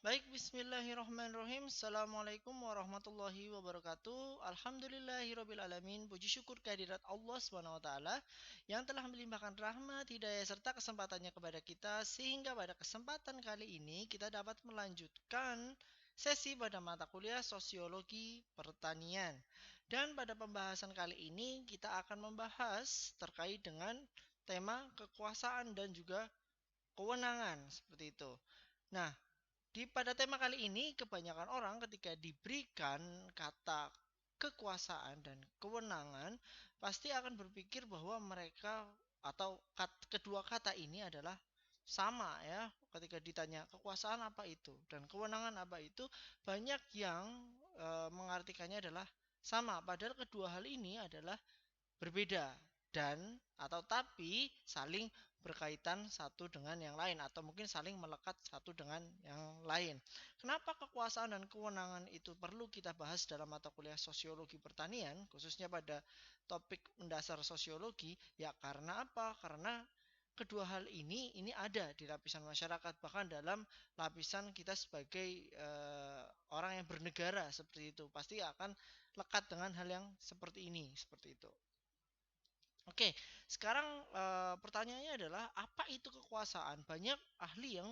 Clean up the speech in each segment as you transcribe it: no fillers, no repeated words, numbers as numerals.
Baik, bismillahirrahmanirrahim. Assalamualaikum warahmatullahi wabarakatuh. Alhamdulillahirrabbilalamin. Puji syukur kehadirat Allah SWT yang telah melimpahkan rahmat, hidayah, serta kesempatannya kepada kita, sehingga pada kesempatan kali ini kita dapat melanjutkan sesi pada mata kuliah Sosiologi Pertanian. Dan pada pembahasan kali ini kita akan membahas terkait dengan tema kekuasaan dan juga kewenangan, seperti itu. Nah, pada tema kali ini, kebanyakan orang ketika diberikan kata kekuasaan dan kewenangan, pasti akan berpikir bahwa mereka atau kedua kata ini adalah sama ya. Ketika ditanya kekuasaan apa itu dan kewenangan apa itu, banyak yang mengartikannya adalah sama. Padahal kedua hal ini adalah berbeda dan atau tapi saling berkaitan satu dengan yang lain atau mungkin saling melekat satu dengan yang lain. Kenapa kekuasaan dan kewenangan itu perlu kita bahas dalam mata kuliah Sosiologi Pertanian, khususnya pada topik mendasar sosiologi? Ya karena apa? Karena kedua hal ini ada di lapisan masyarakat, bahkan dalam lapisan kita sebagai orang yang bernegara seperti itu pasti akan lekat dengan hal yang seperti ini, seperti itu. Oke, sekarang pertanyaannya adalah apa itu kekuasaan? Banyak ahli yang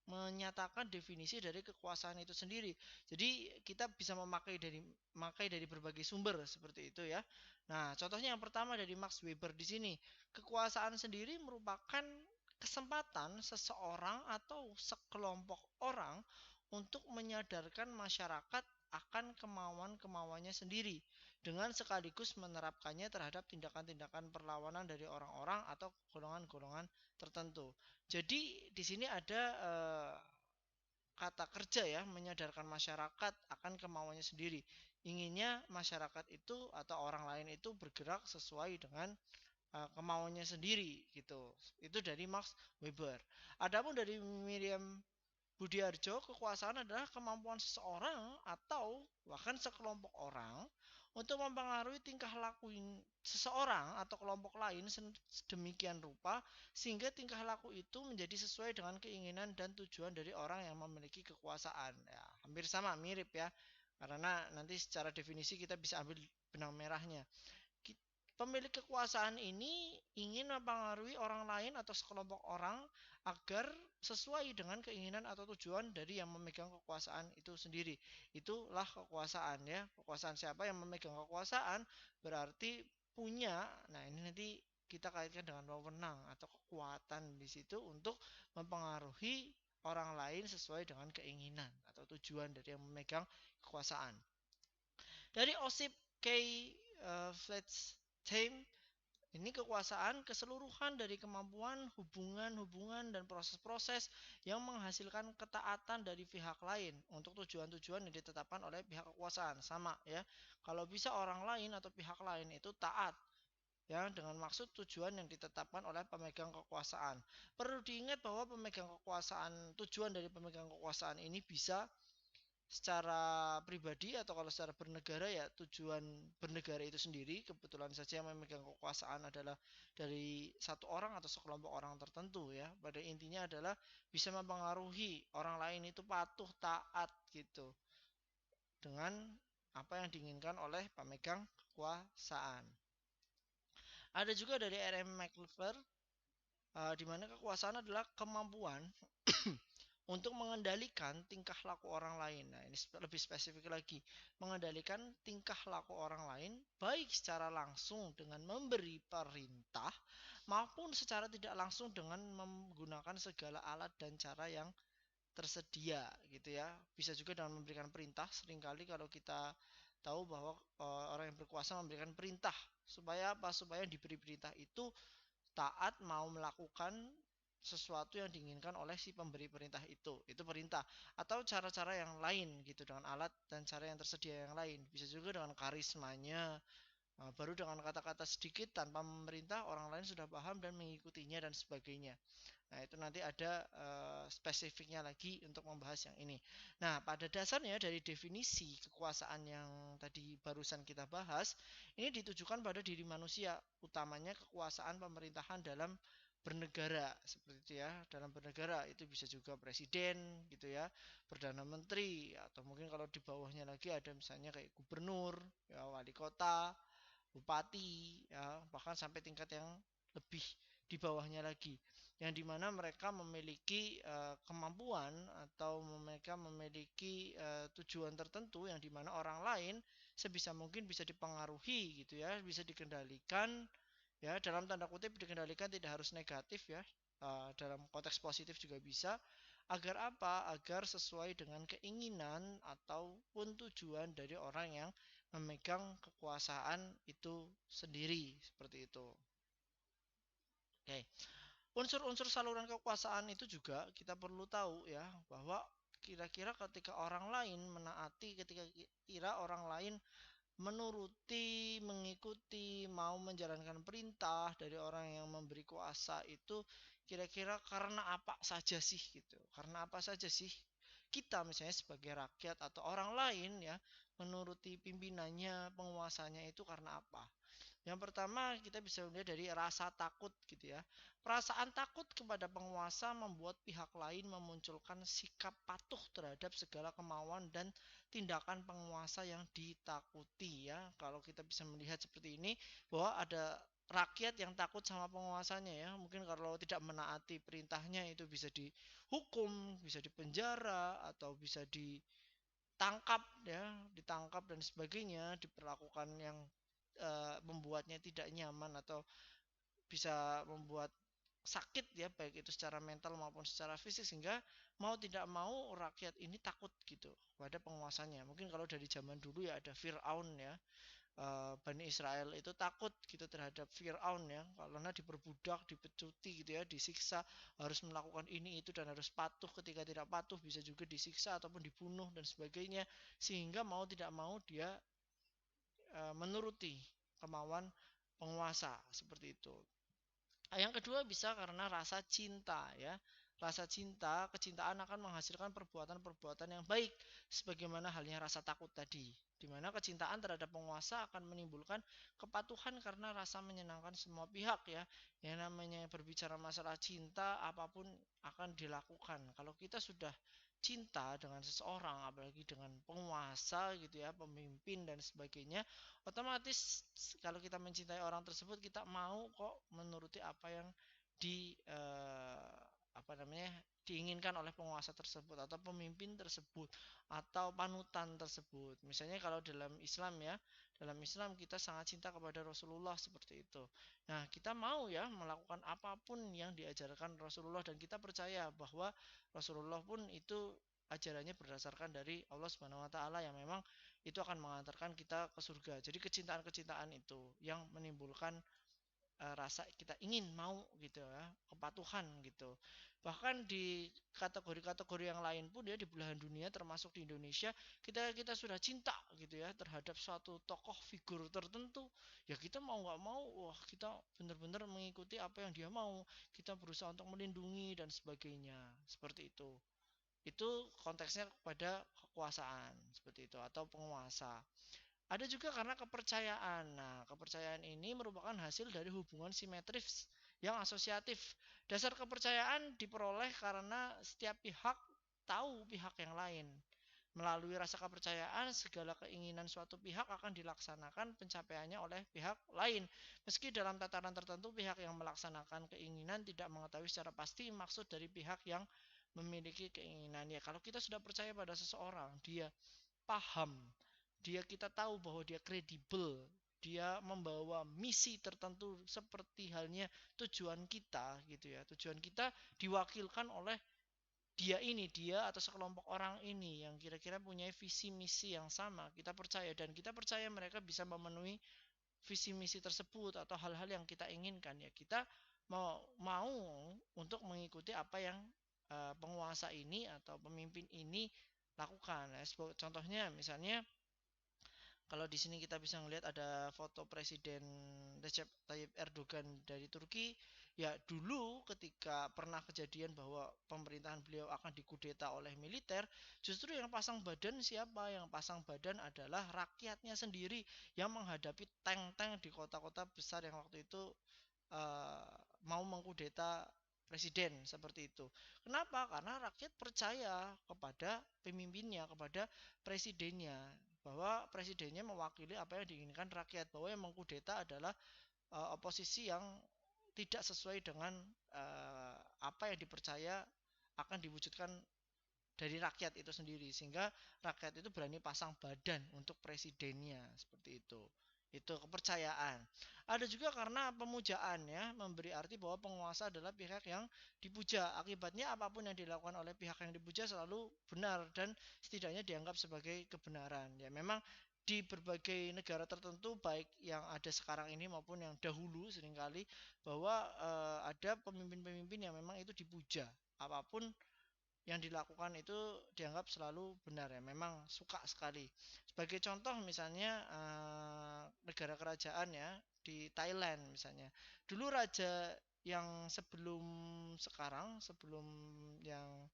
menyatakan definisi dari kekuasaan itu sendiri. Jadi kita bisa memakai dari berbagai sumber seperti itu ya. Nah, contohnya yang pertama dari Max Weber di sini. Kekuasaan sendiri merupakan kesempatan seseorang atau sekelompok orang untuk menyadarkan masyarakat akan kemauan-kemauannya sendiri dengan sekaligus menerapkannya terhadap tindakan-tindakan perlawanan dari orang-orang atau golongan-golongan tertentu. Jadi di sini ada kata kerja ya, menyadarkan masyarakat akan kemauannya sendiri. Inginnya masyarakat itu atau orang lain itu bergerak sesuai dengan kemauannya sendiri gitu. Itu dari Max Weber. Adapun dari Miriam Budiarjo, kekuasaan adalah kemampuan seseorang atau bahkan sekelompok orang untuk mempengaruhi tingkah laku seseorang atau kelompok lain sedemikian rupa sehingga tingkah laku itu menjadi sesuai dengan keinginan dan tujuan dari orang yang memiliki kekuasaan. Ya, hampir sama, mirip ya. Karena nanti secara definisi kita bisa ambil benang merahnya. Pemilik kekuasaan ini ingin mempengaruhi orang lain atau sekelompok orang agar sesuai dengan keinginan atau tujuan dari yang memegang kekuasaan itu sendiri. Itulah kekuasaan ya. Kekuasaan siapa yang memegang kekuasaan berarti punya. Nah, ini nanti kita kaitkan dengan wewenang atau kekuatan di situ untuk mempengaruhi orang lain sesuai dengan keinginan atau tujuan dari yang memegang kekuasaan. Dari Osip K. Fletchheim, ini kekuasaan keseluruhan dari kemampuan, hubungan-hubungan, dan proses-proses yang menghasilkan ketaatan dari pihak lain untuk tujuan-tujuan yang ditetapkan oleh pihak kekuasaan. Sama ya, kalau bisa orang lain atau pihak lain itu taat ya dengan maksud tujuan yang ditetapkan oleh pemegang kekuasaan. Perlu diingat bahwa pemegang kekuasaan, tujuan dari pemegang kekuasaan ini bisa secara pribadi atau kalau secara bernegara ya tujuan bernegara itu sendiri, kebetulan saja yang memegang kekuasaan adalah dari satu orang atau sekelompok orang tertentu ya, pada intinya adalah bisa mempengaruhi orang lain itu patuh taat gitu dengan apa yang diinginkan oleh pemegang kekuasaan. Ada juga dari R.M. McLefer, di mana kekuasaan adalah kemampuan untuk mengendalikan tingkah laku orang lain. Nah, ini lebih spesifik lagi. Mengendalikan tingkah laku orang lain baik secara langsung dengan memberi perintah maupun secara tidak langsung dengan menggunakan segala alat dan cara yang tersedia gitu ya. Bisa juga dengan memberikan perintah. Seringkali kalau kita tahu bahwa orang yang berkuasa memberikan perintah supaya apa? Supaya yang diberi perintah itu taat mau melakukan sesuatu yang diinginkan oleh si pemberi perintah itu perintah atau cara-cara yang lain gitu dengan alat dan cara yang tersedia yang lain, bisa juga dengan karismanya. Baru dengan kata-kata sedikit tanpa memerintah orang lain sudah paham dan mengikutinya dan sebagainya. Nah, itu nanti ada spesifiknya lagi untuk membahas yang ini. Nah, pada dasarnya dari definisi kekuasaan yang tadi barusan kita bahas, ini ditujukan pada diri manusia, utamanya kekuasaan pemerintahan dalam bernegara seperti itu ya. Dalam bernegara itu bisa juga presiden gitu ya, perdana menteri, atau mungkin kalau di bawahnya lagi ada misalnya kayak gubernur, ya, wali kota, bupati, ya, bahkan sampai tingkat yang lebih di bawahnya lagi, yang dimana mereka memiliki kemampuan atau mereka memiliki tujuan tertentu yang dimana orang lain sebisa mungkin bisa dipengaruhi gitu ya, bisa dikendalikan, ya, dalam tanda kutip dikendalikan, tidak harus negatif ya. Dalam konteks positif juga bisa, agar apa, agar sesuai dengan keinginan ataupun tujuan dari orang yang memegang kekuasaan itu sendiri, seperti itu. Oke, unsur-unsur saluran kekuasaan itu juga kita perlu tahu ya, bahwa kira-kira ketika orang lain menaati, ketika kira orang lain menuruti, mengikuti, mau menjalankan perintah dari orang yang memberi kuasa itu, kira-kira karena apa saja sih gitu. Karena apa saja sih kita misalnya sebagai rakyat atau orang lain ya menuruti pimpinannya, penguasanya itu karena apa? Yang pertama kita bisa melihat dari rasa takut gitu ya. Perasaan takut kepada penguasa membuat pihak lain memunculkan sikap patuh terhadap segala kemauan dan tindakan penguasa yang ditakuti ya. Kalau kita bisa melihat seperti ini, bahwa ada rakyat yang takut sama penguasanya ya. Mungkin kalau tidak menaati perintahnya itu bisa dihukum, bisa dipenjara, atau bisa ditangkap ya, ditangkap dan sebagainya, diperlakukan yang membuatnya tidak nyaman atau bisa membuat sakit ya, baik itu secara mental maupun secara fisik, sehingga mau tidak mau rakyat ini takut gitu pada penguasanya. Mungkin kalau dari zaman dulu ya ada Fir'aun ya, Bani Israel itu takut gitu terhadap Fir'aun ya, karena diperbudak, dipecuti gitu ya, disiksa, harus melakukan ini itu dan harus patuh, ketika tidak patuh bisa juga disiksa ataupun dibunuh dan sebagainya, sehingga mau tidak mau dia menuruti kemauan penguasa seperti itu. Yang kedua bisa karena rasa cinta ya. Rasa cinta, kecintaan akan menghasilkan perbuatan-perbuatan yang baik, sebagaimana halnya rasa takut tadi. Di mana kecintaan terhadap penguasa akan menimbulkan kepatuhan karena rasa menyenangkan semua pihak ya. Yang namanya berbicara masalah cinta, apapun akan dilakukan. Kalau kita sudah cinta dengan seseorang, apalagi dengan penguasa gitu ya, pemimpin dan sebagainya, otomatis kalau kita mencintai orang tersebut, kita mau kok menuruti apa yang di apa namanya, diinginkan oleh penguasa tersebut atau pemimpin tersebut atau panutan tersebut. Misalnya kalau dalam Islam ya, dalam Islam kita sangat cinta kepada Rasulullah seperti itu. Nah, kita mau ya melakukan apapun yang diajarkan Rasulullah, dan kita percaya bahwa Rasulullah pun itu ajarannya berdasarkan dari Allah Subhanahu wa taala, yang memang itu akan mengantarkan kita ke surga. Jadi kecintaan-kecintaan itu yang menimbulkan rasa kita ingin mau gitu ya, kepatuhan gitu. Bahkan di kategori-kategori yang lain pun ya, di belahan dunia termasuk di Indonesia, kita sudah cinta gitu ya terhadap suatu tokoh figur tertentu, ya kita mau nggak mau, wah kita benar-benar mengikuti apa yang dia mau, kita berusaha untuk melindungi dan sebagainya, seperti itu. Itu konteksnya kepada kekuasaan seperti itu atau penguasa. Ada juga karena kepercayaan. Nah, kepercayaan ini merupakan hasil dari hubungan simetris yang asosiatif. Dasar kepercayaan diperoleh karena setiap pihak tahu pihak yang lain. Melalui rasa kepercayaan, segala keinginan suatu pihak akan dilaksanakan pencapaiannya oleh pihak lain. Meski dalam tataran tertentu pihak yang melaksanakan keinginan tidak mengetahui secara pasti maksud dari pihak yang memiliki keinginan. Ya, kalau kita sudah percaya pada seseorang, dia paham, dia, kita tahu bahwa dia kredibel, dia membawa misi tertentu seperti halnya tujuan kita gitu ya. Tujuan kita diwakilkan oleh dia atau sekelompok orang ini yang kira-kira punya visi misi yang sama. Kita percaya, dan kita percaya mereka bisa memenuhi visi misi tersebut atau hal-hal yang kita inginkan, ya kita mau untuk mengikuti apa yang penguasa ini atau pemimpin ini lakukan. Ya, contohnya misalnya kalau di sini kita bisa melihat ada foto Presiden Recep Tayyip Erdogan dari Turki. Ya, dulu ketika pernah kejadian bahwa pemerintahan beliau akan dikudeta oleh militer, justru yang pasang badan siapa? Yang pasang badan adalah rakyatnya sendiri yang menghadapi tank-tank di kota-kota besar yang waktu itu mau mengkudeta presiden seperti itu. Kenapa? Karena rakyat percaya kepada pemimpinnya, kepada presidennya, bahwa presidennya mewakili apa yang diinginkan rakyat, bahwa yang mengkudeta adalah oposisi yang tidak sesuai dengan apa yang dipercaya akan diwujudkan dari rakyat itu sendiri, sehingga rakyat itu berani pasang badan untuk presidennya seperti itu kepercayaan. Ada juga karena pemujaan, ya, memberi arti bahwa penguasa adalah pihak yang dipuja, akibatnya apapun yang dilakukan oleh pihak yang dipuja selalu benar dan setidaknya dianggap sebagai kebenaran. Ya, memang di berbagai negara tertentu baik yang ada sekarang ini maupun yang dahulu seringkali bahwa ada pemimpin-pemimpin yang memang itu dipuja, apapun yang dilakukan itu dianggap selalu benar, ya, memang suka sekali. Sebagai contoh misalnya negara kerajaan, ya, di Thailand misalnya. Dulu raja yang sebelum sekarang, sebelum yang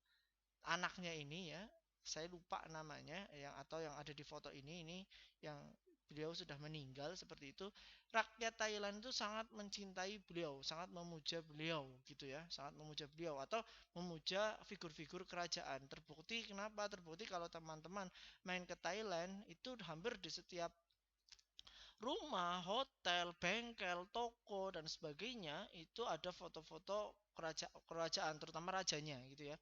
anaknya ini, ya, saya lupa namanya, yang atau yang ada di foto ini yang beliau sudah meninggal seperti itu. Rakyat Thailand itu sangat mencintai beliau, sangat memuja beliau gitu, ya, sangat memuja beliau atau memuja figur-figur kerajaan. Terbukti, kenapa terbukti, kalau teman-teman main ke Thailand itu hampir di setiap rumah, hotel, bengkel, toko dan sebagainya itu ada foto-foto kerajaan, terutama rajanya gitu, ya.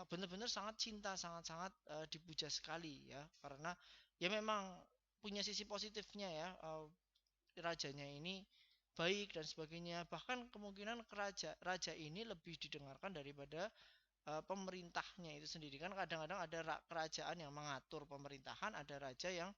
Benar-benar sangat cinta, sangat-sangat dipuja sekali, ya, karena ya memang punya sisi positifnya, ya, rajanya ini baik dan sebagainya. Bahkan kemungkinan raja ini lebih didengarkan daripada pemerintahnya itu sendiri. Kan kadang-kadang ada kerajaan yang mengatur pemerintahan, ada raja yang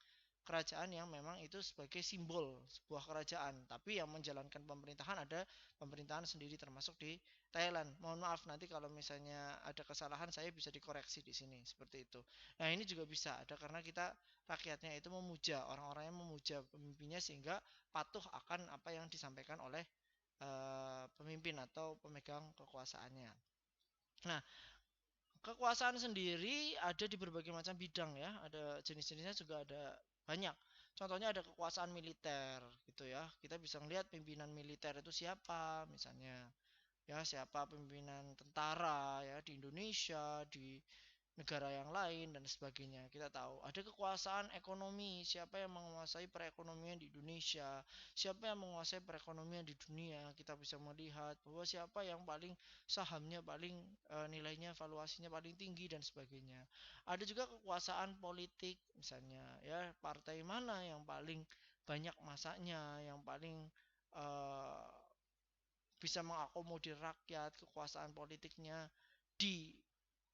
kerajaan yang memang itu sebagai simbol sebuah kerajaan, tapi yang menjalankan pemerintahan ada pemerintahan sendiri, termasuk di Thailand. Mohon maaf nanti kalau misalnya ada kesalahan, saya bisa dikoreksi di sini seperti itu. Nah, ini juga bisa ada karena kita rakyatnya itu memuja, orang-orangnya memuja pemimpinnya sehingga patuh akan apa yang disampaikan oleh pemimpin atau pemegang kekuasaannya. Nah, kekuasaan sendiri ada di berbagai macam bidang, ya. Ada jenis-jenisnya juga ada banyak. Contohnya ada kekuasaan militer gitu, ya. Kita bisa melihat pimpinan militer itu siapa misalnya. Ya, siapa pimpinan tentara, ya, di Indonesia, di negara yang lain dan sebagainya. Kita tahu ada kekuasaan ekonomi, siapa yang menguasai perekonomian di Indonesia, siapa yang menguasai perekonomian di dunia. Kita bisa melihat bahwa siapa yang paling sahamnya paling nilainya valuasinya paling tinggi dan sebagainya. Ada juga kekuasaan politik misalnya, ya, partai mana yang paling banyak masanya, yang paling uh, bisa mengakomodir rakyat, kekuasaan politiknya di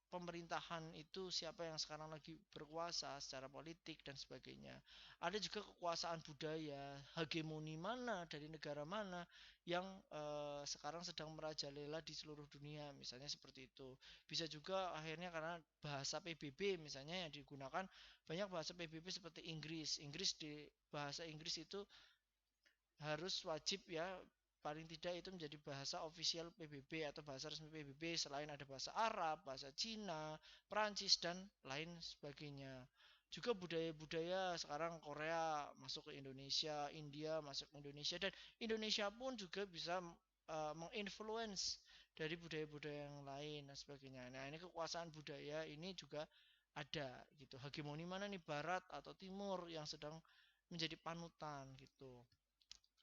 pemerintahan itu siapa yang sekarang lagi berkuasa secara politik dan sebagainya. Ada juga kekuasaan budaya, hegemoni mana dari negara mana yang sekarang sedang merajalela di seluruh dunia, misalnya seperti itu. Bisa juga akhirnya karena bahasa PBB misalnya yang digunakan, banyak bahasa PBB seperti Inggris. Di bahasa Inggris itu harus wajib, ya, paling tidak itu menjadi bahasa ofisial PBB atau bahasa resmi PBB, selain ada bahasa Arab, bahasa Cina, Perancis dan lain sebagainya. Juga budaya-budaya, sekarang Korea masuk ke Indonesia, India masuk ke Indonesia, dan Indonesia pun juga bisa menginfluence dari budaya-budaya yang lain dan sebagainya. Nah, ini kekuasaan budaya ini juga ada gitu. Hegemoni mana nih, barat atau timur yang sedang menjadi panutan gitu.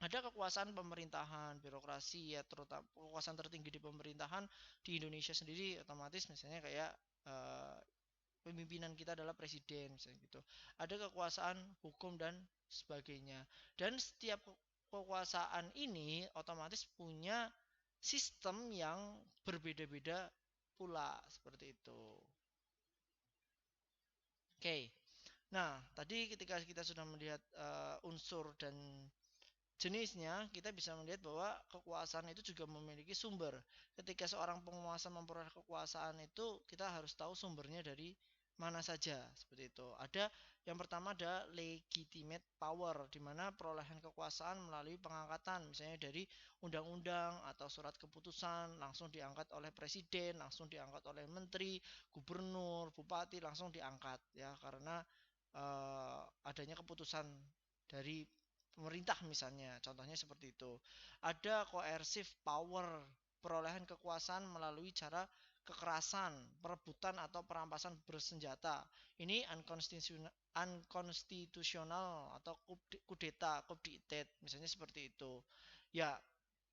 Ada kekuasaan pemerintahan, birokrasi, ya, terutama kekuasaan tertinggi di pemerintahan di Indonesia sendiri otomatis misalnya kayak eh, pemimpinan kita adalah presiden misalnya gitu. Ada kekuasaan hukum dan sebagainya. Dan setiap kekuasaan ini otomatis punya sistem yang berbeda-beda pula seperti itu. Oke. Nah, tadi ketika kita sudah melihat unsur dan jenisnya, kita bisa melihat bahwa kekuasaan itu juga memiliki sumber. Ketika seorang penguasa memperoleh kekuasaan itu, kita harus tahu sumbernya dari mana saja, seperti itu. Ada yang pertama ada legitimate power, di mana perolehan kekuasaan melalui pengangkatan, misalnya dari undang-undang atau surat keputusan langsung diangkat oleh presiden, langsung diangkat oleh menteri, gubernur, bupati langsung diangkat, ya, karena adanya keputusan dari pemerintah misalnya, contohnya seperti itu. Ada coercive power, perolehan kekuasaan melalui cara kekerasan, perebutan atau perampasan bersenjata. Ini unconstitutional atau kudeta, kudeta, misalnya seperti itu. Ya,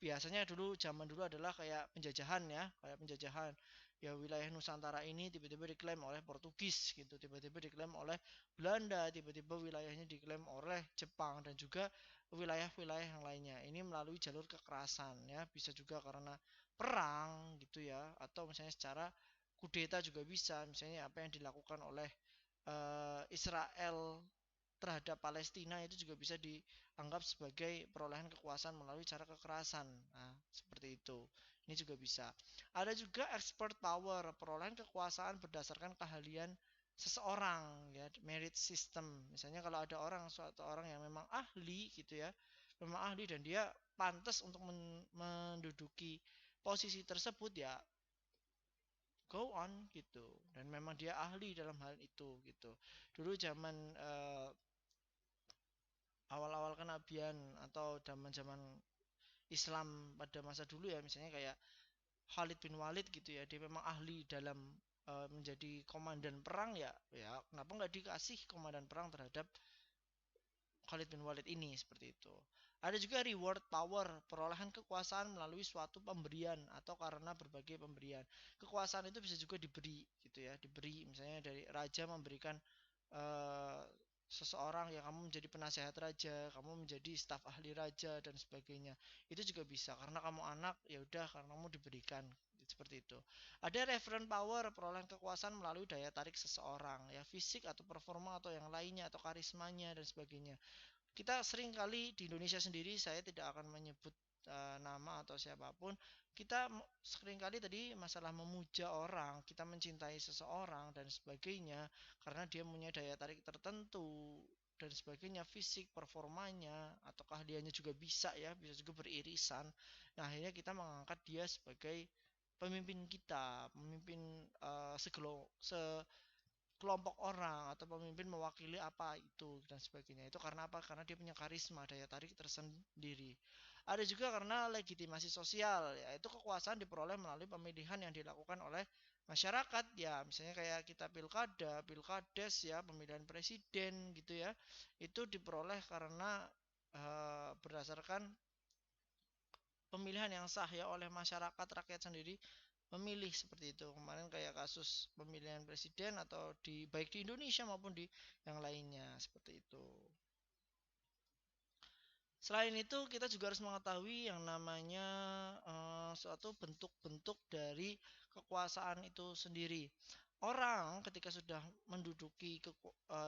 biasanya zaman dulu adalah kayak penjajahan ya, kayak penjajahan. Ya wilayah Nusantara ini tiba-tiba diklaim oleh Portugis gitu, tiba-tiba diklaim oleh Belanda, tiba-tiba wilayahnya diklaim oleh Jepang dan juga wilayah-wilayah yang lainnya. Ini melalui jalur kekerasan ya, bisa juga karena perang gitu ya, atau misalnya secara kudeta juga bisa, misalnya apa yang dilakukan oleh Israel terhadap Palestina itu juga bisa dianggap sebagai perolehan kekuasaan melalui cara kekerasan. Nah, seperti itu. Ini juga bisa. Ada juga expert power, perolehan kekuasaan berdasarkan keahlian seseorang ya, merit system. Misalnya kalau ada suatu orang yang memang ahli gitu ya, memang ahli dan dia pantas untuk menduduki posisi tersebut ya go on gitu, dan memang dia ahli dalam hal itu gitu. Dulu zaman awal-awal kenabian atau zaman-zaman Islam pada masa dulu ya, misalnya kayak Khalid bin Walid gitu ya, dia memang ahli dalam menjadi komandan perang ya, kenapa nggak dikasih komandan perang terhadap Khalid bin Walid ini, seperti itu. Ada juga reward power, perolehan kekuasaan melalui suatu pemberian atau karena berbagai pemberian. Kekuasaan itu bisa juga diberi gitu ya, diberi misalnya dari raja memberikan eh, seseorang yang kamu menjadi penasehat raja, kamu menjadi staf ahli raja dan sebagainya. Itu juga bisa karena kamu anak, ya udah karena kamu diberikan seperti itu. Ada referent power, perolehan kekuasaan melalui daya tarik seseorang, ya fisik atau performa atau yang lainnya atau karismanya dan sebagainya. Kita sering kali di Indonesia sendiri, saya tidak akan menyebut nama atau siapapun, kita sering kali tadi masalah memuja orang, kita mencintai seseorang dan sebagainya karena dia punya daya tarik tertentu dan sebagainya, fisik, performanya atau keahliannya juga bisa ya, bisa juga beririsan. Nah, akhirnya kita mengangkat dia sebagai pemimpin kita, pemimpin kelompok orang atau pemimpin mewakili apa itu dan sebagainya. Itu karena apa? Karena dia punya karisma, daya tarik tersendiri. Ada juga karena legitimasi sosial, yaitu kekuasaan diperoleh melalui pemilihan yang dilakukan oleh masyarakat ya, misalnya kayak kita pilkada, pilkades ya, pemilihan presiden gitu ya. Itu diperoleh karena berdasarkan pemilihan yang sah ya oleh masyarakat, rakyat sendiri memilih, seperti itu. Kemarin kayak kasus pemilihan presiden atau baik di Indonesia maupun di yang lainnya, seperti itu. Selain itu, kita juga harus mengetahui yang namanya suatu bentuk-bentuk dari kekuasaan itu sendiri. Orang ketika sudah menduduki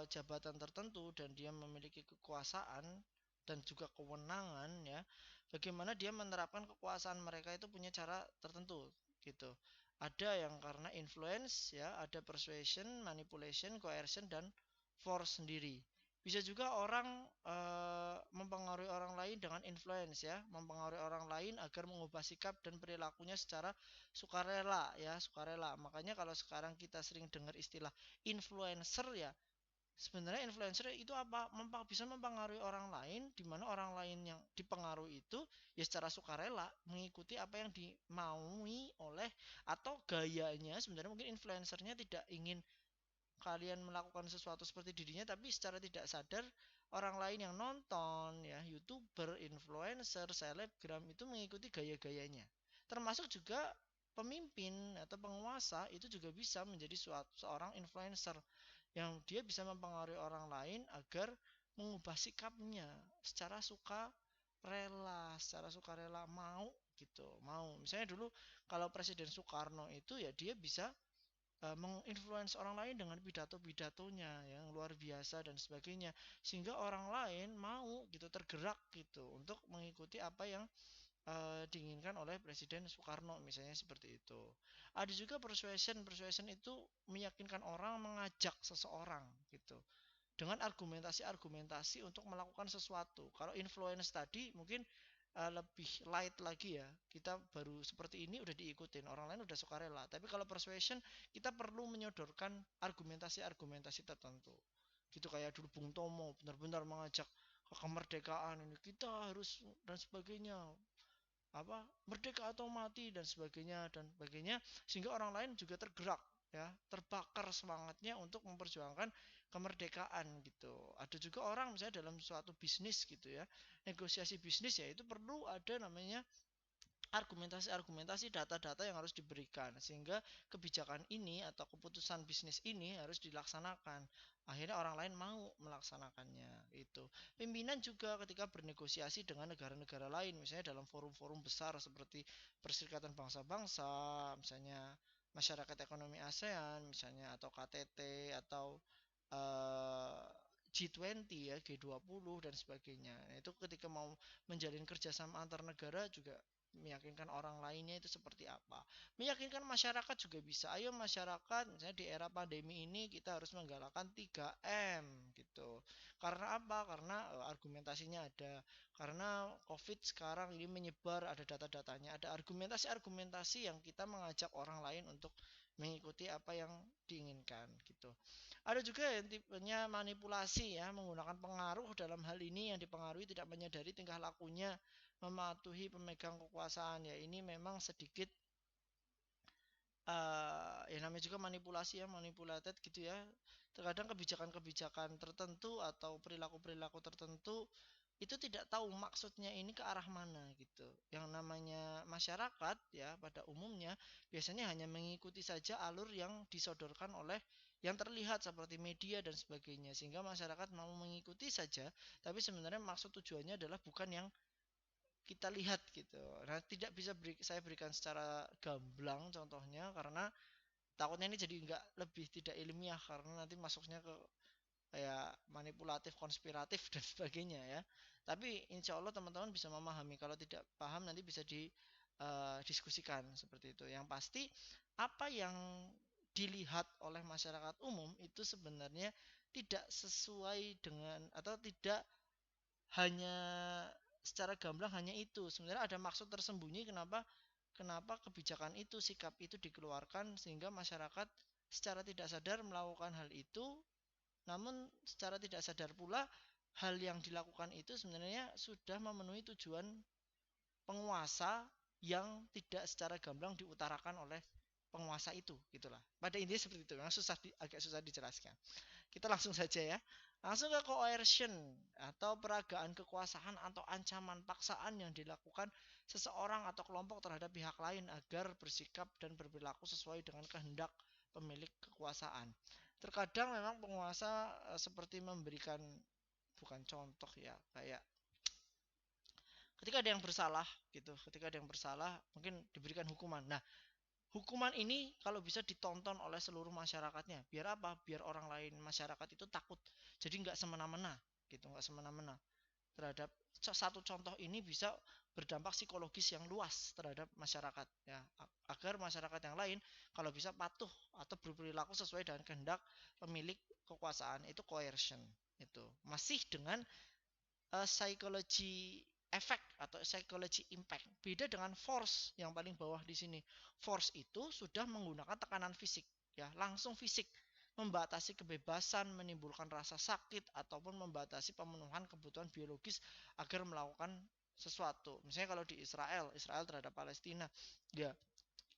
jabatan tertentu dan dia memiliki kekuasaan dan juga kewenangan ya, bagaimana dia menerapkan kekuasaan mereka itu punya cara tertentu gitu. Ada yang karena influence ya, ada persuasion, manipulation, coercion dan force sendiri. Bisa juga orang mempengaruhi orang lain dengan influence ya, mempengaruhi orang lain agar mengubah sikap dan perilakunya secara sukarela ya, sukarela. Makanya kalau sekarang kita sering dengar istilah influencer ya, sebenarnya influencer itu apa? Bisa mempengaruhi orang lain, di mana orang lain yang dipengaruhi itu ya secara sukarela mengikuti apa yang dimaui oleh, atau gayanya sebenarnya mungkin influencernya tidak ingin kalian melakukan sesuatu seperti dirinya, tapi secara tidak sadar orang lain yang nonton ya, youtuber, influencer, selebgram itu mengikuti gaya-gayanya. Termasuk juga pemimpin atau penguasa itu juga bisa menjadi seorang influencer yang dia bisa mempengaruhi orang lain agar mengubah sikapnya secara sukarela mau gitu, mau. Misalnya dulu kalau Presiden Soekarno itu ya dia bisa menginfluence orang lain dengan pidato-pidatonya yang luar biasa dan sebagainya, sehingga orang lain mau gitu, tergerak gitu untuk mengikuti apa yang diinginkan oleh Presiden Soekarno, misalnya seperti itu. Ada juga persuasion. Persuasion itu meyakinkan orang, mengajak seseorang gitu dengan argumentasi-argumentasi untuk melakukan sesuatu. Kalau influence tadi mungkin lebih light lagi ya. Kita baru seperti ini udah diikutin, orang lain udah sukarela. Tapi kalau persuasion kita perlu menyodorkan argumentasi-argumentasi tertentu. Gitu kayak dulu Bung Tomo benar-benar mengajak kemerdekaan ini kita harus dan sebagainya, apa merdeka atau mati dan sebagainya, sehingga orang lain juga tergerak, ya, terbakar semangatnya untuk memperjuangkan kemerdekaan gitu. Ada juga orang misalnya dalam suatu bisnis gitu ya, negosiasi bisnis, ya itu perlu ada namanya argumentasi-argumentasi, data-data yang harus diberikan sehingga kebijakan ini atau keputusan bisnis ini harus dilaksanakan. Akhirnya orang lain mau melaksanakannya. Itu. Pimpinan juga ketika bernegosiasi dengan negara-negara lain, misalnya dalam forum-forum besar seperti Perserikatan Bangsa-Bangsa, misalnya Masyarakat Ekonomi ASEAN, misalnya atau KTT atau G20 ya, G20 dan sebagainya. Nah, itu ketika mau menjalin kerjasama antar negara juga meyakinkan orang lainnya itu seperti apa. Meyakinkan masyarakat juga bisa. Ayo masyarakat, misalnya di era pandemi ini kita harus menggalakkan 3M gitu. Karena apa? Karena argumentasinya ada. Karena COVID sekarang ini menyebar, ada data-datanya, ada argumentasi-argumentasi yang kita mengajak orang lain untuk mengikuti apa yang diinginkan gitu. Ada juga yang tipenya manipulasi ya, menggunakan pengaruh dalam hal ini yang dipengaruhi tidak menyadari tingkah lakunya mematuhi pemegang kekuasaan, ya ini memang sedikit ya namanya juga manipulasi ya, manipulated gitu ya. Terkadang kebijakan-kebijakan tertentu atau perilaku-perilaku tertentu itu tidak tahu maksudnya ini ke arah mana gitu. Yang namanya masyarakat ya pada umumnya biasanya hanya mengikuti saja alur yang disodorkan oleh yang terlihat seperti media dan sebagainya, sehingga masyarakat mau mengikuti saja, tapi sebenarnya maksud tujuannya adalah bukan yang kita lihat gitu. Nah, tidak bisa saya berikan secara gamblang contohnya karena takutnya ini jadi nggak lebih tidak ilmiah karena nanti masuknya ke kayak manipulatif, konspiratif dan sebagainya ya. Tapi insya Allah teman-teman bisa memahami. Kalau tidak paham nanti bisa didiskusikan seperti itu. Yang pasti apa yang dilihat oleh masyarakat umum itu sebenarnya tidak sesuai dengan atau tidak hanya secara gamblang hanya itu. Sebenarnya ada maksud tersembunyi kenapa kenapa kebijakan itu, sikap itu dikeluarkan sehingga masyarakat secara tidak sadar melakukan hal itu, namun secara tidak sadar pula hal yang dilakukan itu sebenarnya sudah memenuhi tujuan penguasa yang tidak secara gamblang diutarakan oleh penguasa itu, gitulah. Pada intinya seperti itu. Memang agak susah dijelaskan. Kita langsung saja ya. Langsung ke coercion atau peragaan kekuasaan atau ancaman paksaan yang dilakukan seseorang atau kelompok terhadap pihak lain agar bersikap dan berperilaku sesuai dengan kehendak pemilik kekuasaan. Terkadang memang penguasa seperti memberikan, bukan contoh ya, kayak ketika ada yang bersalah gitu, ketika ada yang bersalah mungkin diberikan hukuman. Nah, hukuman ini kalau bisa ditonton oleh seluruh masyarakatnya. Biar apa? Biar orang lain masyarakat itu takut. Jadi nggak semena-mena gitu, nggak semena-mena terhadap satu contoh ini bisa berdampak psikologis yang luas terhadap masyarakat ya, agar masyarakat yang lain kalau bisa patuh atau berperilaku sesuai dengan kehendak pemilik kekuasaan. Itu coercion. Itu masih dengan psychology effect atau psychology impact. Beda dengan force yang paling bawah di sini. Force itu sudah menggunakan tekanan fisik, ya, langsung fisik, membatasi kebebasan, menimbulkan rasa sakit ataupun membatasi pemenuhan kebutuhan biologis agar melakukan sesuatu. Misalnya kalau di Israel, Israel terhadap Palestina, ya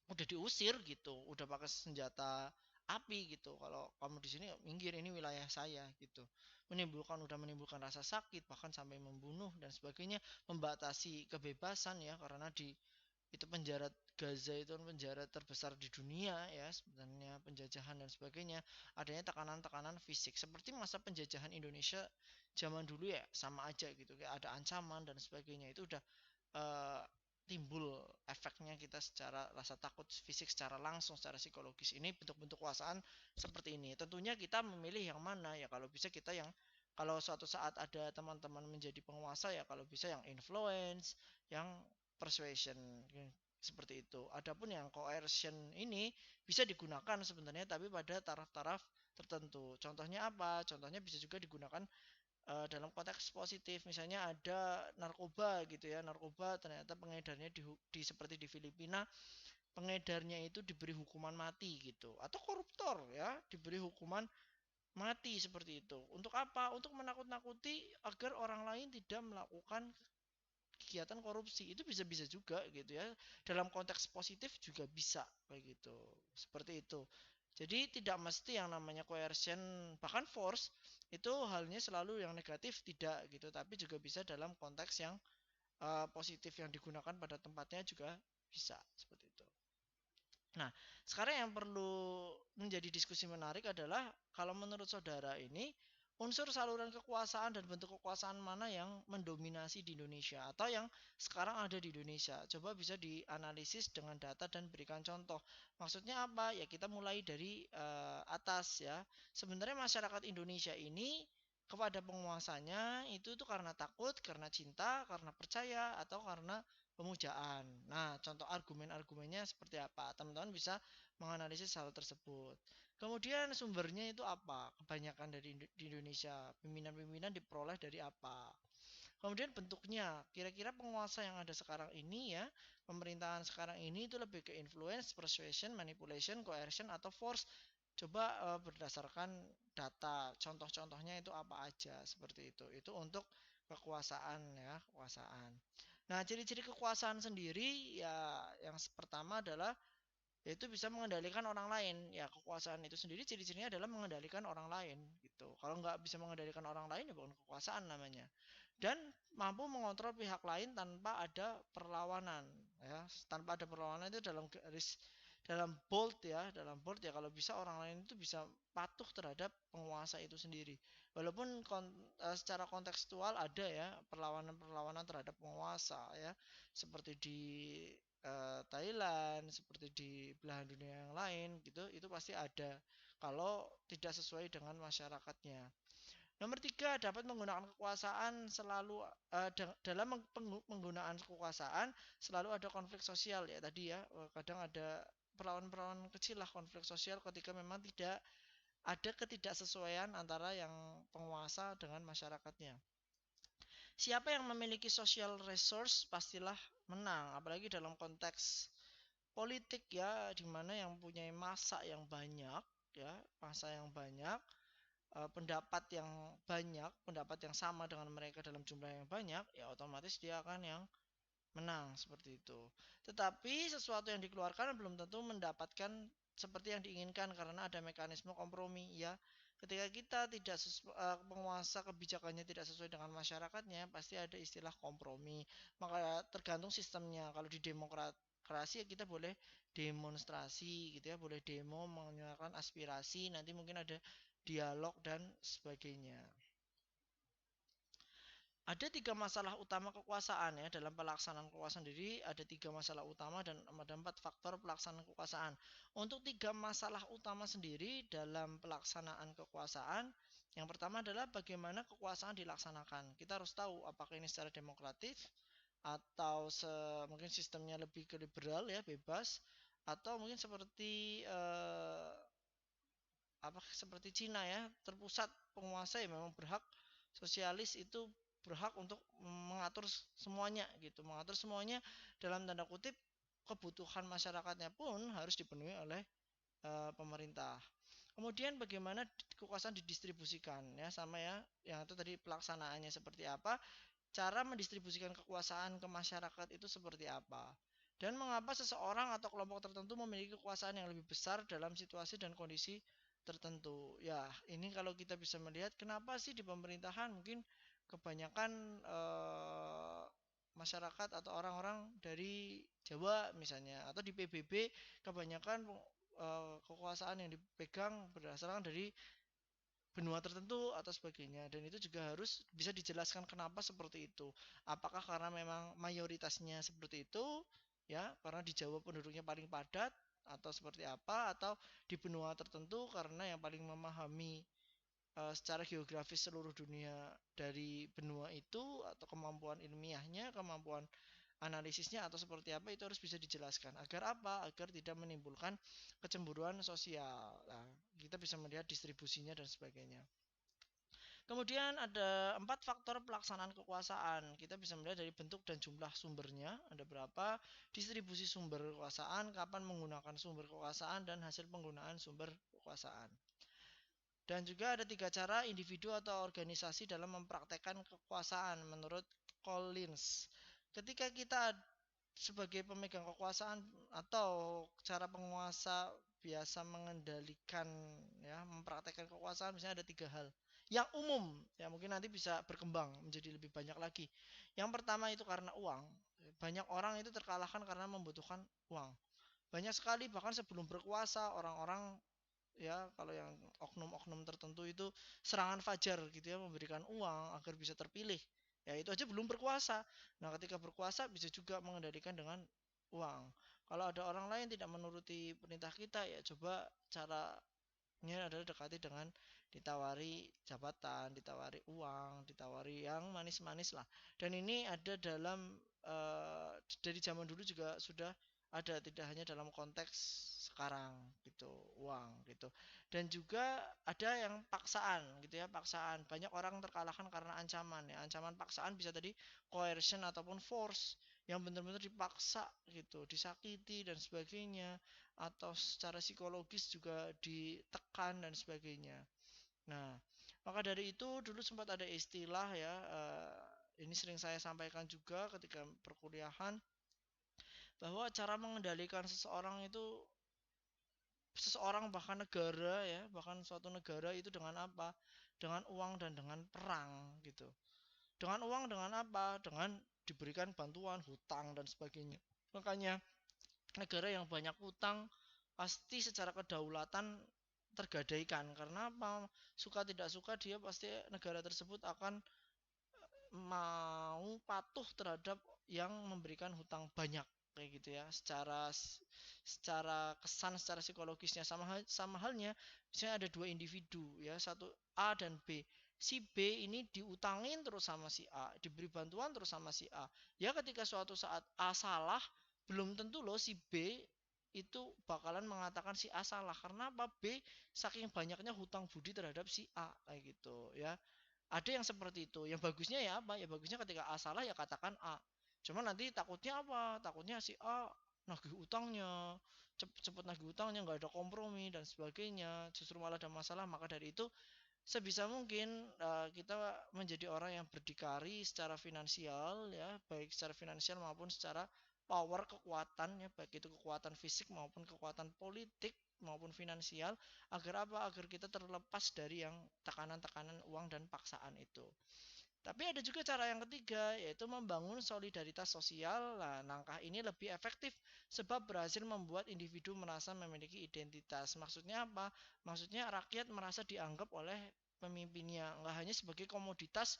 udah diusir gitu, udah pakai senjata api gitu. Kalau kamu di sini minggir, ini wilayah saya gitu. Udah menimbulkan rasa sakit, bahkan sampai membunuh dan sebagainya, membatasi kebebasan ya, karena di itu penjara Gaza itu penjara terbesar di dunia ya, sebenarnya penjajahan dan sebagainya, adanya tekanan-tekanan fisik seperti masa penjajahan Indonesia zaman dulu ya, sama aja gitu, kayak ada ancaman dan sebagainya. Itu udah uh, timbul efeknya kita secara rasa takut fisik secara langsung, secara psikologis. Ini bentuk-bentuk kekuasaan seperti ini. Tentunya kita memilih yang mana ya, kalau bisa kita yang kalau suatu saat ada teman-teman menjadi penguasa ya kalau bisa yang influence, yang persuasion seperti itu. Adapun yang coercion ini bisa digunakan sebenarnya tapi pada taraf-taraf tertentu. Contohnya apa? Contohnya bisa juga digunakan dalam konteks positif, misalnya ada narkoba gitu ya, narkoba ternyata pengedarnya seperti di Filipina, pengedarnya itu diberi hukuman mati gitu, atau koruptor ya diberi hukuman mati seperti itu. Untuk apa? Untuk menakut-nakuti agar orang lain tidak melakukan kegiatan korupsi. Itu bisa-bisa juga gitu ya. Dalam konteks positif juga bisa kayak gitu. Seperti itu. Jadi tidak mesti yang namanya coercion bahkan force itu halnya selalu yang negatif tidak gitu, tapi juga bisa dalam konteks yang positif yang digunakan pada tempatnya juga bisa seperti itu. Nah, sekarang yang perlu menjadi diskusi menarik adalah kalau menurut saudara ini unsur saluran kekuasaan dan bentuk kekuasaan mana yang mendominasi di Indonesia atau yang sekarang ada di Indonesia. Coba bisa dianalisis dengan data dan berikan contoh. Maksudnya apa? Ya kita mulai dari atas ya. Sebenarnya masyarakat Indonesia ini kepada penguasanya itu tuh karena takut, karena cinta, karena percaya, atau karena pemujaan. Nah, contoh argumen-argumennya seperti apa? Teman-teman bisa menganalisis hal tersebut. Kemudian sumbernya itu apa? Kebanyakan dari di Indonesia, pimpinan-pimpinan diperoleh dari apa? Kemudian bentuknya, kira-kira penguasa yang ada sekarang ini ya, pemerintahan sekarang ini itu lebih ke influence, persuasion, manipulation, coercion atau force. Coba berdasarkan data, contoh-contohnya itu apa aja seperti itu. Itu untuk kekuasaan ya, kekuasaan. Nah, ciri-ciri kekuasaan sendiri ya yang pertama adalah yaitu bisa mengendalikan orang lain. Ya, kekuasaan itu sendiri ciri-cirinya adalah mengendalikan orang lain gitu. Kalau nggak bisa mengendalikan orang lain ya bukan kekuasaan namanya. Dan mampu mengontrol pihak lain tanpa ada perlawanan ya. Tanpa ada perlawanan itu dalam garis dalam bold ya kalau bisa orang lain itu bisa patuh terhadap penguasa itu sendiri. Walaupun secara kontekstual ada ya perlawanan-perlawanan terhadap penguasa ya seperti di Thailand, seperti di belahan dunia yang lain gitu, itu pasti ada kalau tidak sesuai dengan masyarakatnya. Nomor tiga, dapat menggunakan kekuasaan selalu dalam penggunaan kekuasaan selalu ada konflik sosial ya tadi ya, kadang ada perlawanan-perlawanan kecil lah konflik sosial ketika memang tidak ada ketidaksesuaian antara yang penguasa dengan masyarakatnya. Siapa yang memiliki social resource pastilah menang, apalagi dalam konteks politik ya, di mana yang punya masa yang banyak ya, masa yang banyak, pendapat yang banyak, pendapat yang sama dengan mereka dalam jumlah yang banyak, ya otomatis dia akan yang menang seperti itu. Tetapi sesuatu yang dikeluarkan belum tentu mendapatkan seperti yang diinginkan karena ada mekanisme kompromi ya. Ketika kita tidak penguasa kebijakannya tidak sesuai dengan masyarakatnya, pasti ada istilah kompromi. Maka tergantung sistemnya. Kalau di demokrasi ya kita boleh demonstrasi gitu ya, boleh demo menyuarakan aspirasi, nanti mungkin ada dialog dan sebagainya. Ada tiga masalah utama kekuasaan ya dalam pelaksanaan kekuasaan sendiri ada tiga masalah utama dan ada empat faktor pelaksanaan kekuasaan. Untuk tiga masalah utama sendiri dalam pelaksanaan kekuasaan, yang pertama adalah bagaimana kekuasaan dilaksanakan. Kita harus tahu apakah ini secara demokratis atau mungkin sistemnya lebih ke liberal ya bebas atau mungkin seperti apa seperti Cina ya terpusat penguasa yang memang berhak sosialis itu berhak untuk mengatur semuanya gitu mengatur semuanya dalam tanda kutip kebutuhan masyarakatnya pun harus dipenuhi oleh pemerintah. Kemudian bagaimana kekuasaan didistribusikan ya sama ya yang itu tadi pelaksanaannya seperti apa, cara mendistribusikan kekuasaan ke masyarakat itu seperti apa. Dan mengapa seseorang atau kelompok tertentu memiliki kekuasaan yang lebih besar dalam situasi dan kondisi tertentu. Ya, ini kalau kita bisa melihat kenapa sih di pemerintahan mungkin kebanyakan masyarakat atau orang-orang dari Jawa misalnya atau di PBB kebanyakan kekuasaan yang dipegang berdasarkan dari benua tertentu atau sebagainya dan itu juga harus bisa dijelaskan kenapa seperti itu. Apakah karena memang mayoritasnya seperti itu ya karena di Jawa penduduknya paling padat atau seperti apa atau di benua tertentu karena yang paling memahami secara geografis seluruh dunia dari benua itu atau kemampuan ilmiahnya, kemampuan analisisnya atau seperti apa itu harus bisa dijelaskan. Agar apa? Agar tidak menimbulkan kecemburuan sosial. Nah, kita bisa melihat distribusinya dan sebagainya. Kemudian ada empat faktor pelaksanaan kekuasaan. Kita bisa melihat dari bentuk dan jumlah sumbernya. Ada berapa distribusi sumber kekuasaan, kapan menggunakan sumber kekuasaan, dan hasil penggunaan sumber kekuasaan. Dan juga ada 3 cara individu atau organisasi dalam mempraktekkan kekuasaan menurut Collins. Ketika kita sebagai pemegang kekuasaan atau cara penguasa biasa mengendalikan, ya, mempraktekkan kekuasaan, misalnya ada 3 hal yang umum, ya mungkin nanti bisa berkembang menjadi lebih banyak lagi. Yang pertama itu karena uang. Banyak orang itu terkalahkan karena membutuhkan uang. Banyak sekali bahkan sebelum berkuasa orang-orang, ya kalau yang oknum-oknum tertentu itu serangan fajar gitu ya, memberikan uang agar bisa terpilih, ya itu aja belum berkuasa. Nah ketika berkuasa bisa juga mengendalikan dengan uang. Kalau ada orang lain tidak menuruti perintah kita, ya coba caranya adalah dekati dengan ditawari jabatan, ditawari uang, ditawari yang manis-manis lah. Dan ini ada dalam dari zaman dulu juga sudah ada, tidak hanya dalam konteks sekarang gitu, uang gitu. Dan juga ada yang paksaan gitu ya, paksaan. Banyak orang terkalahkan karena ancaman, ya. Ancaman paksaan bisa tadi coercion ataupun force, yang benar-benar dipaksa gitu, disakiti dan sebagainya, atau secara psikologis juga ditekan dan sebagainya. Nah, maka dari itu dulu sempat ada istilah, ya, ini sering saya sampaikan juga ketika perkuliahan, bahwa cara mengendalikan seseorang itu, seseorang bahkan negara, ya, bahkan suatu negara itu dengan apa? Dengan uang dan dengan perang gitu. Dengan uang dengan apa? Dengan diberikan bantuan, hutang dan sebagainya. Makanya negara yang banyak hutang pasti secara kedaulatan tergadaikan. Karena apa? Suka tidak suka dia pasti, negara tersebut akan mau patuh terhadap yang memberikan hutang banyak, kayak gitu ya, secara kesan, secara psikologisnya. Sama halnya misalnya ada 2 individu, ya, satu A dan B. Si B ini diutangin terus sama si A, diberi bantuan terus sama si A. Ya ketika suatu saat A salah, belum tentu loh si B itu bakalan mengatakan si A salah. Karena apa? B saking banyaknya hutang budi terhadap si A, kayak gitu ya. Ada yang seperti itu. Yang bagusnya ya apa? Ya bagusnya ketika A salah ya katakan A. Cuma nanti takutnya apa? Takutnya si A nagih utangnya, cepet nagih utangnya, nggak ada kompromi dan sebagainya. Justru malah ada masalah. Maka dari itu sebisa mungkin kita menjadi orang yang berdikari secara finansial, ya, baik secara finansial maupun secara power, kekuatan, ya, baik itu kekuatan fisik maupun kekuatan politik maupun finansial, agar apa? Agar kita terlepas dari yang tekanan-tekanan uang dan paksaan itu. Tapi ada juga cara yang ketiga, yaitu membangun solidaritas sosial. Nah, langkah ini lebih efektif sebab berhasil membuat individu merasa memiliki identitas. Maksudnya apa? Maksudnya rakyat merasa dianggap oleh pemimpinnya, nggak hanya sebagai komoditas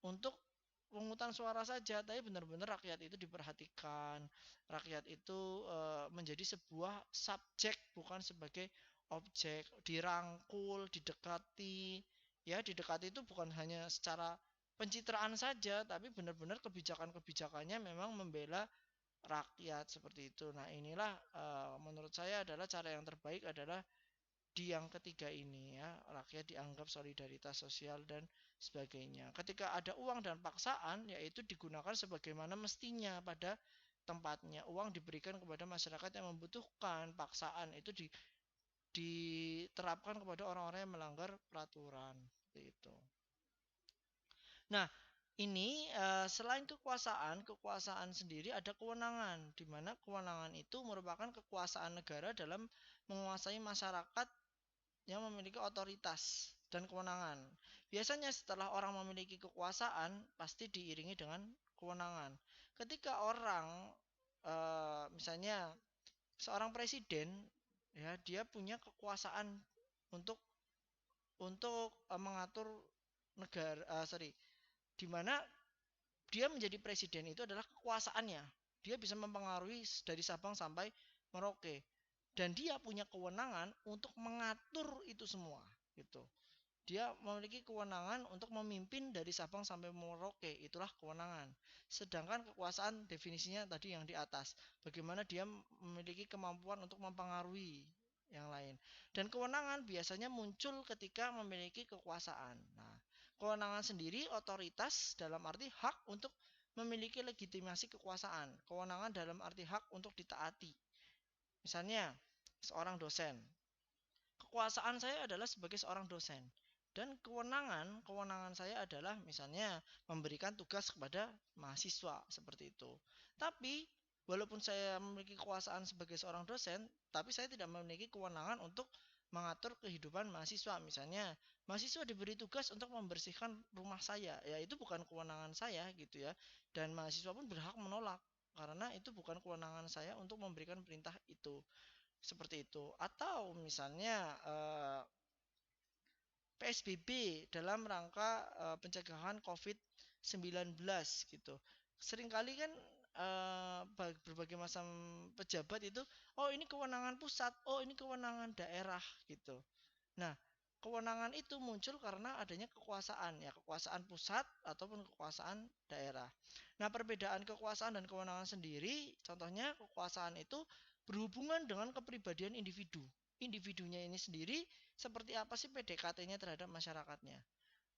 untuk pungutan suara saja, tapi benar-benar rakyat itu diperhatikan. Rakyat itu menjadi sebuah subjek, bukan sebagai objek, dirangkul, didekati. Ya, didekati itu bukan hanya secara pencitraan saja, tapi benar-benar kebijakan-kebijakannya memang membela rakyat seperti itu. Nah, inilah menurut saya adalah cara yang terbaik adalah di yang ketiga ini, ya, rakyat dianggap solidaritas sosial dan sebagainya. Ketika ada uang dan paksaan, yaitu digunakan sebagaimana mestinya pada tempatnya. Uang diberikan kepada masyarakat yang membutuhkan, paksaan itu diterapkan kepada orang-orang yang melanggar peraturan. Seperti itu. Nah, ini selain kekuasaan, kekuasaan sendiri ada kewenangan, di mana kewenangan itu merupakan kekuasaan negara dalam menguasai masyarakat yang memiliki otoritas dan kewenangan. Biasanya setelah orang memiliki kekuasaan, pasti diiringi dengan kewenangan. Ketika orang, misalnya seorang presiden, ya, dia punya kekuasaan untuk mengatur negara, sorry, di mana dia menjadi presiden itu adalah kekuasaannya. Dia bisa mempengaruhi dari Sabang sampai Merauke. Dan dia punya kewenangan untuk mengatur itu semua, gitu. Dia memiliki kewenangan untuk memimpin dari Sabang sampai Merauke, itulah kewenangan. Sedangkan kekuasaan definisinya tadi yang di atas, bagaimana dia memiliki kemampuan untuk mempengaruhi yang lain. Dan kewenangan biasanya muncul ketika memiliki kekuasaan. Nah, kewenangan sendiri otoritas dalam arti hak untuk memiliki legitimasi kekuasaan. Kewenangan dalam arti hak untuk ditaati. Misalnya, seorang dosen. kekuasaan saya adalah sebagai seorang dosen. Dan kewenangan saya adalah misalnya memberikan tugas kepada mahasiswa seperti itu. Tapi walaupun saya memiliki kekuasaan sebagai seorang dosen, tapi saya tidak memiliki kewenangan untuk mengatur kehidupan mahasiswa. Misalnya, mahasiswa diberi tugas untuk membersihkan rumah saya, ya itu bukan kewenangan saya gitu ya. Dan mahasiswa pun berhak menolak karena itu bukan kewenangan saya untuk memberikan perintah itu. Seperti itu. Atau misalnya PSBB dalam rangka pencegahan COVID-19 gitu. Seringkali kan berbagai macam pejabat itu, oh ini kewenangan pusat, oh ini kewenangan daerah gitu. Nah, kewenangan itu muncul karena adanya kekuasaan, ya kekuasaan pusat ataupun kekuasaan daerah. Nah, perbedaan kekuasaan dan kewenangan sendiri, contohnya kekuasaan itu berhubungan dengan kepribadian individu. Individunya ini sendiri seperti apa sih PDKT-nya terhadap masyarakatnya.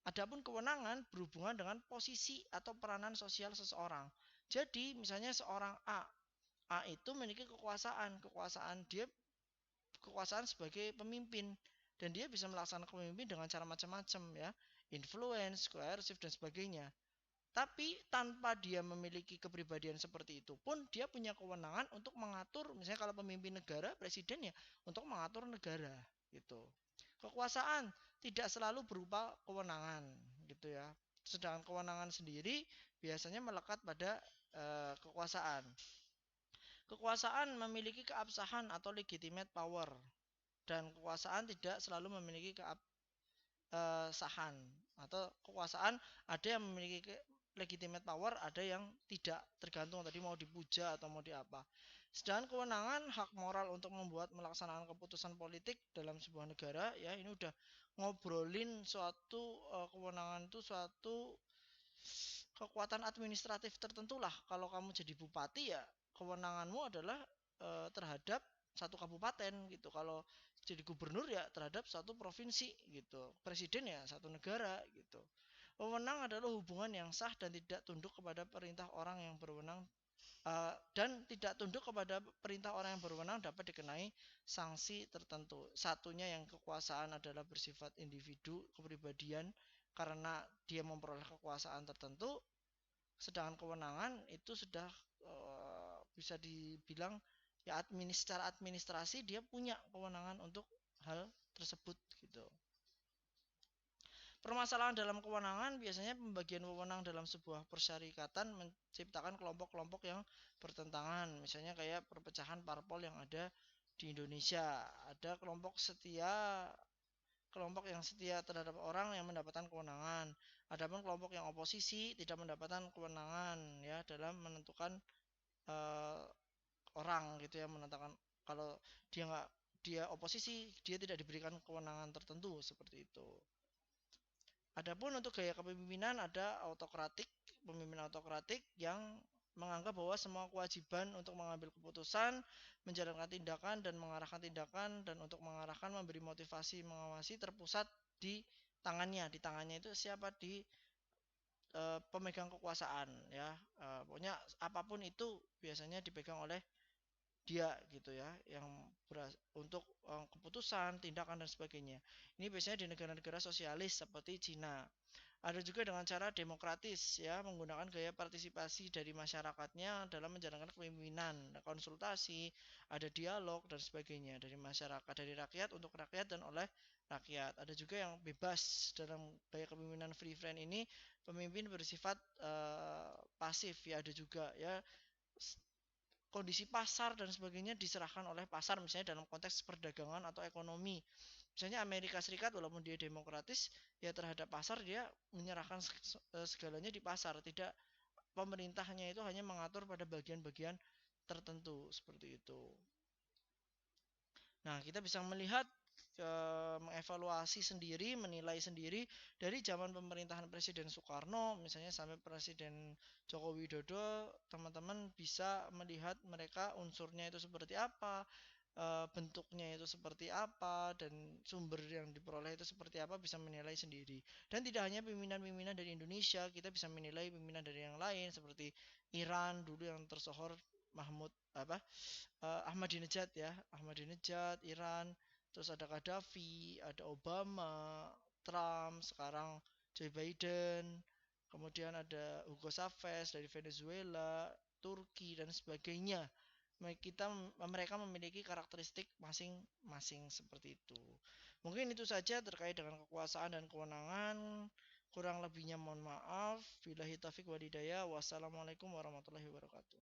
Adapun kewenangan berhubungan dengan posisi atau peranan sosial seseorang. Jadi, misalnya seorang A itu memiliki kekuasaan dia kekuasaan sebagai pemimpin dan dia bisa melaksanakan pemimpin dengan cara macam-macam ya, influence, coercive dan sebagainya. Tapi tanpa dia memiliki kepribadian seperti itu pun dia punya kewenangan untuk mengatur, misalnya kalau pemimpin negara, presiden ya, untuk mengatur negara gitu. Kekuasaan tidak selalu berupa kewenangan gitu ya. Sedangkan kewenangan sendiri biasanya melekat pada kekuasaan. Kekuasaan memiliki keabsahan atau legitimate power dan kekuasaan tidak selalu memiliki keabsahan atau kekuasaan ada yang memiliki legitimate power, ada yang tidak, tergantung tadi mau dipuja atau mau diapa. Sedangkan kewenangan hak moral untuk membuat melaksanakan keputusan politik dalam sebuah negara ya ini udah ngobrolin suatu kewenangan itu suatu kekuatan administratif tertentu lah. Kalau kamu jadi bupati ya kewenanganmu adalah terhadap satu kabupaten gitu. Kalau jadi gubernur ya terhadap satu provinsi gitu. Presiden ya satu negara gitu. Wewenang adalah hubungan yang sah dan tidak tunduk kepada perintah orang yang berwenang dan tidak tunduk kepada perintah orang yang berwenang dapat dikenai sanksi tertentu. Satunya yang kekuasaan adalah bersifat individu, kepribadian karena dia memperoleh kekuasaan tertentu, sedangkan kewenangan itu sudah bisa dibilang ya secara administrasi dia punya kewenangan untuk hal tersebut gitu. Permasalahan dalam kewenangan biasanya pembagian wewenang dalam sebuah persyarikatan menciptakan kelompok-kelompok yang bertentangan. Misalnya kayak perpecahan parpol yang ada di Indonesia. Ada kelompok yang setia terhadap orang yang mendapatkan kewenangan. Adapun kelompok yang oposisi tidak mendapatkan kewenangan ya dalam menentukan uh, orang gitu ya, menentukan kalau dia oposisi dia tidak diberikan kewenangan tertentu seperti itu. Adapun untuk gaya kepemimpinan ada autokratik, pemimpin autokratik yang menganggap bahwa semua kewajiban untuk mengambil keputusan, menjalankan tindakan dan mengarahkan tindakan dan untuk mengarahkan memberi motivasi mengawasi terpusat di tangannya. Di tangannya itu siapa di pemegang kekuasaan ya. Pokoknya apapun itu biasanya dipegang oleh dia gitu ya yang untuk keputusan, tindakan dan sebagainya. Ini biasanya di negara-negara sosialis seperti Cina. Ada juga dengan cara demokratis ya, menggunakan gaya partisipasi dari masyarakatnya dalam menjalankan kepemimpinan, konsultasi, ada dialog dan sebagainya dari masyarakat, dari rakyat untuk rakyat dan oleh rakyat. Ada juga yang bebas dalam gaya kepemimpinan free friend ini, pemimpin bersifat pasif ya, ada juga ya kondisi pasar dan sebagainya diserahkan oleh pasar, misalnya dalam konteks perdagangan atau ekonomi. Misalnya Amerika Serikat walaupun dia demokratis ya terhadap pasar dia menyerahkan segalanya di pasar, tidak pemerintahnya itu hanya mengatur pada bagian-bagian tertentu seperti itu. Nah, kita bisa melihat mengevaluasi sendiri, menilai sendiri dari zaman pemerintahan Presiden Soekarno misalnya sampai Presiden Joko Widodo, teman-teman bisa melihat mereka unsurnya itu seperti apa, bentuknya itu seperti apa, dan sumber yang diperoleh itu seperti apa, bisa menilai sendiri. Dan tidak hanya pimpinan-pimpinan dari Indonesia, kita bisa menilai pimpinan dari yang lain seperti Iran dulu yang tersohor Mahmud Ahmadinejad ya, Ahmadinejad Iran, terus ada Gaddafi, ada Obama, Trump, sekarang Joe Biden, kemudian ada Hugo Chavez dari Venezuela, Turki dan sebagainya. Mereka memiliki karakteristik masing-masing seperti itu. Mungkin itu saja terkait dengan kekuasaan dan kewenangan. Kurang lebihnya mohon maaf. Billahi taufik walhidayah. Wassalamualaikum warahmatullahi wabarakatuh.